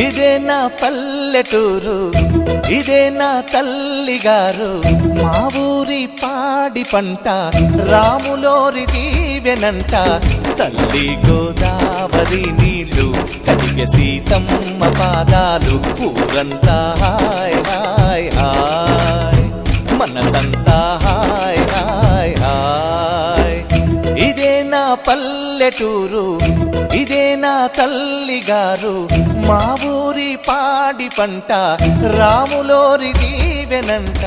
ఇదే నా పల్లెటూరు, ఇదే నా తల్లిగారు. మా ఊరి పాడి పంట రాములోరి దీవెనంట. తల్లి గోదావరి నీళ్ళు కడిగే సీతమ్మ పాదాలు. ఊరంతా హాయ్ హాయ్ హాయ్, మనసంతా హాయ్ హాయ్ హాయ్. ఇదే నా పల్లెటూరు, ఇదే నా తల్లిగారు. మా ఊరి పాడి పంట రాములోరి దీవెనంట.